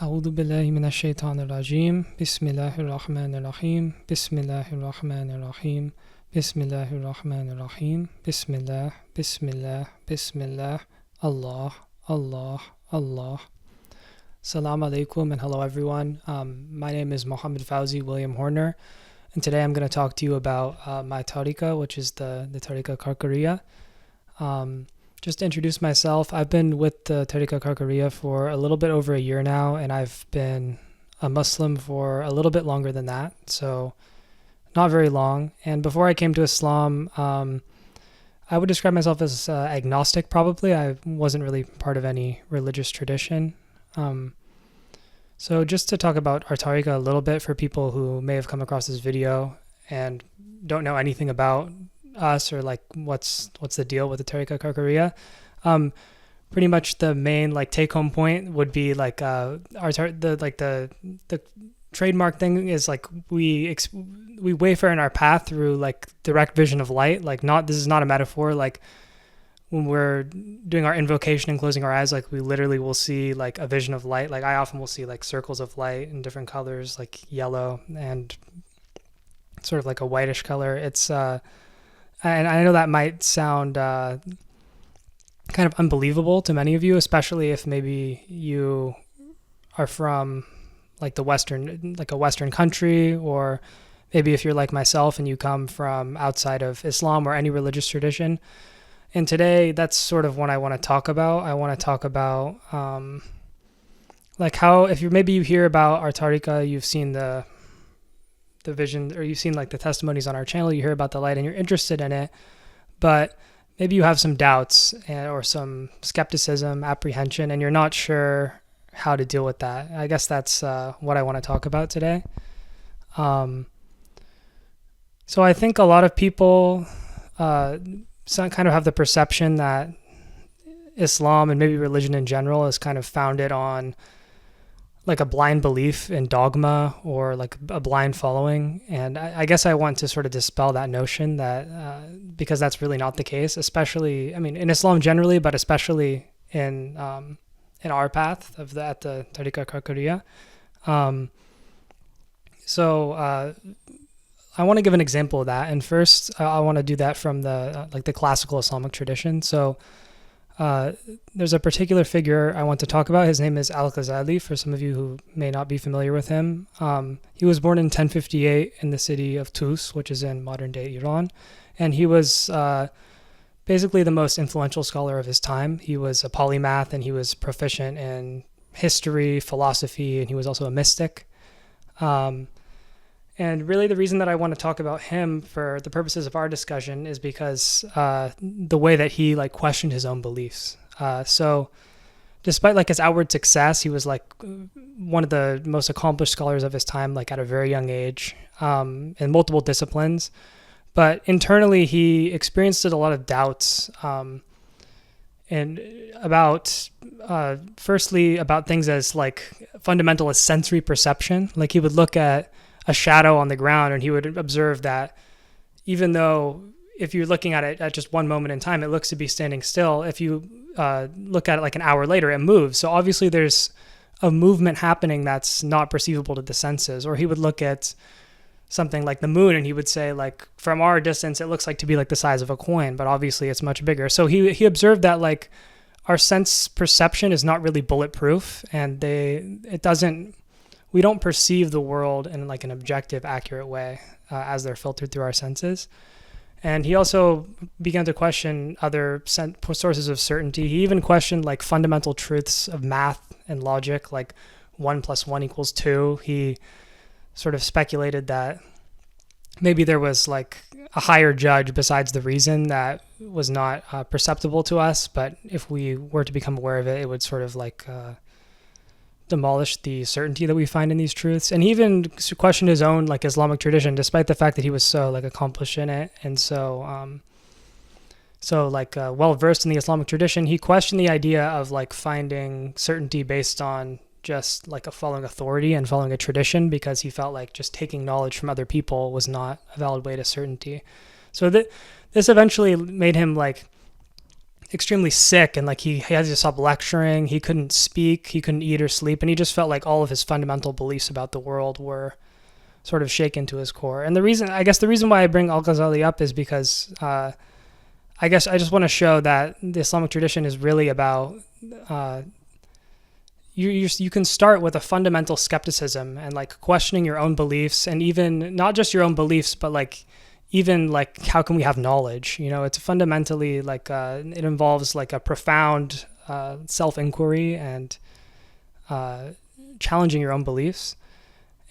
أعوذ بالله من الشيطان الرجيم بسم الله الرحمن الرحيم بسم الله الرحمن الرحيم بسم الله الرحمن الرحيم بسم الله بسم الله بسم الله Allah Allah Allah. Salam alaikum and hello everyone. My name is Mohammed Fauzi William Horner, and today I'm going to talk to you about my tariqah, which is the tariqah Karkariya. Just to introduce myself, I've been with the tariqah Karkariya for a little bit over a year now, and I've been a Muslim for a little bit longer than that, so not very long. And before I came to Islam, I would describe myself as agnostic probably. I wasn't really part of any religious tradition. So just to talk about our tariqah a little bit for people who may have come across this video and don't know anything about us or like what's the deal with the tariqah Karkariya. Pretty much the main like take home point would be like the trademark thing is like we wayfare in our path through like direct vision of light. Like this is not a metaphor. Like when we're doing our invocation and closing our eyes, like we literally will see like a vision of light. Like I often will see like circles of light in different colors, like yellow and sort of like a whitish color. It's and I know that might sound kind of unbelievable to many of you, especially if maybe you are from like a Western country, or maybe if you're like myself and you come from outside of Islam or any religious tradition. And today, that's sort of what I want to talk about. I want to talk about like how, if you hear about our tariqah, you've seen the vision, or you've seen like the testimonies on our channel, you hear about the light and you're interested in it, but maybe you have some doubts or some skepticism, apprehension, and you're not sure how to deal with that. I guess that's what I want to talk about today. So I think a lot of people kind of have the perception that Islam and maybe religion in general is kind of founded on like a blind belief in dogma or like a blind following. And I guess I want to sort of dispel that notion that because that's really not the case, especially, I mean, in Islam generally, but especially in our path at the tariqah Karkariya. So I want to give an example of that. And first, I want to do that from the classical Islamic tradition. So there's a particular figure I want to talk about. His name is Al-Ghazali, for some of you who may not be familiar with him. He was born in 1058 in the city of Tus, which is in modern-day Iran. And he was basically the most influential scholar of his time. He was a polymath, and he was proficient in history, philosophy, and he was also a mystic. And really the reason that I want to talk about him for the purposes of our discussion is because the way that he like questioned his own beliefs. So despite like his outward success, he was like one of the most accomplished scholars of his time, like at a very young age, in multiple disciplines. But internally he experienced a lot of doubts and about firstly about things as like fundamental as sensory perception. Like he would look at a shadow on the ground and he would observe that even though if you're looking at it at just one moment in time, it looks to be standing still, if you look at it like an hour later, it moves. So obviously there's a movement happening that's not perceivable to the senses. Or he would look at something like the moon and he would say, like, from our distance, it looks like to be like the size of a coin, but obviously it's much bigger. So he observed that like our sense perception is not really bulletproof, and we don't perceive the world in like an objective, accurate way as they're filtered through our senses. And he also began to question other sources of certainty. He even questioned like fundamental truths of math and logic, like 1 + 1 = 2. He sort of speculated that maybe there was like a higher judge besides the reason that was not perceptible to us, but if we were to become aware of it, it would sort of like demolish the certainty that we find in these truths. And he even questioned his own like Islamic tradition, despite the fact that he was so like accomplished in it and so well versed in the Islamic tradition. He questioned the idea of like finding certainty based on just like following authority and following a tradition, because he felt like just taking knowledge from other people was not a valid way to certainty. So this eventually made him like extremely sick, and like he had to stop lecturing. He couldn't speak, he couldn't eat or sleep, and he just felt like all of his fundamental beliefs about the world were sort of shaken to his core. And the reason why I bring Al-Ghazali up is because I guess I just want to show that the Islamic tradition is really about you can start with a fundamental skepticism and like questioning your own beliefs, and even not just your own beliefs, but like even like how can we have knowledge? You know, it's fundamentally like it involves like a profound self-inquiry and challenging your own beliefs.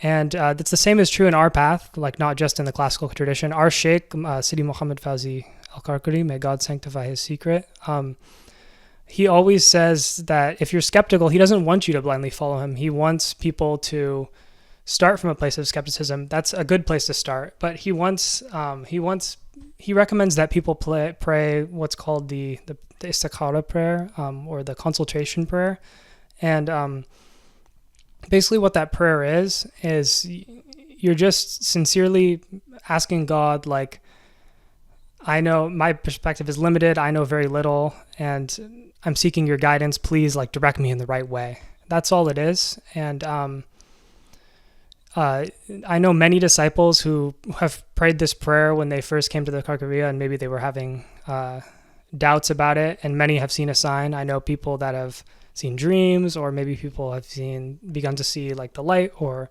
And that's the same is true in our path, like not just in the classical tradition. Our Sheikh, Sidi Muhammad Fawzi Al-Karkari, may God sanctify his secret, he always says that if you're skeptical, he doesn't want you to blindly follow him. He wants people to start from a place of skepticism. That's a good place to start. But he recommends that people pray what's called the Istikhara prayer, or the consultation prayer. And basically what that prayer is you're just sincerely asking God, like, I know my perspective is limited. I know very little, and I'm seeking your guidance. Please, like, direct me in the right way. That's all it is. And I know many disciples who have prayed this prayer when they first came to the Karkariya, and maybe they were having doubts about it, and many have seen a sign. I know people that have seen dreams, or maybe people have begun to see like the light, or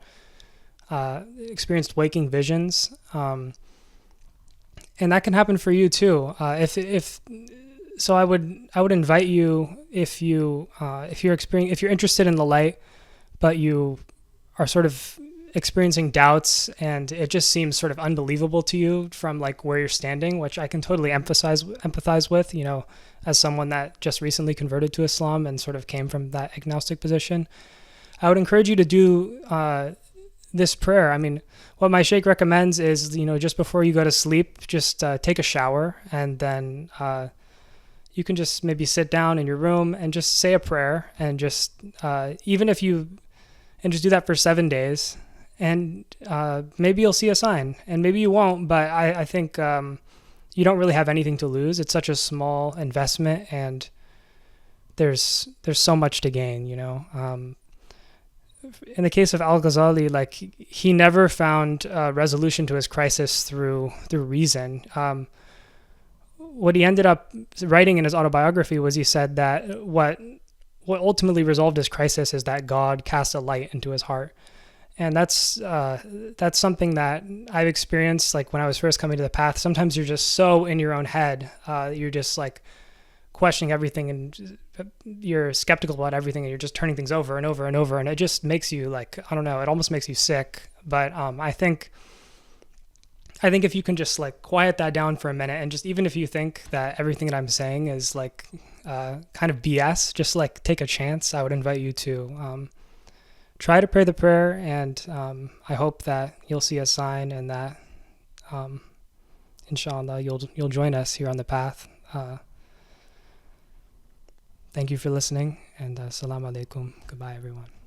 experienced waking visions. And that can happen for you too. So I would invite you, if you're interested in the light, but you are sort of experiencing doubts and it just seems sort of unbelievable to you from like where you're standing, which I can totally empathize with, you know, as someone that just recently converted to Islam and sort of came from that agnostic position. I would encourage you to do this prayer. I mean, what my sheikh recommends is, you know, just before you go to sleep, just take a shower, and then you can just maybe sit down in your room and just say a prayer, and just just do that for 7 days, and maybe you'll see a sign, and maybe you won't, but I think you don't really have anything to lose. It's such a small investment, and there's so much to gain, you know. In the case of Al-Ghazali, like, he never found a resolution to his crisis through reason. What he ended up writing in his autobiography was, he said that what ultimately resolved his crisis is that God cast a light into his heart. And that's something that I've experienced, like when I was first coming to the path. Sometimes you're just so in your own head, you're just like questioning everything, and you're skeptical about everything, and you're just turning things over and over and over, and it just makes you, like, I don't know, it almost makes you sick. But I think if you can just like quiet that down for a minute, and just, even if you think that everything that I'm saying is like kind of BS, just like take a chance. I would invite you to try to pray the prayer, and I hope that you'll see a sign, and that inshallah you'll join us here on the path. Thank you for listening, and assalamu alaikum. Goodbye, everyone.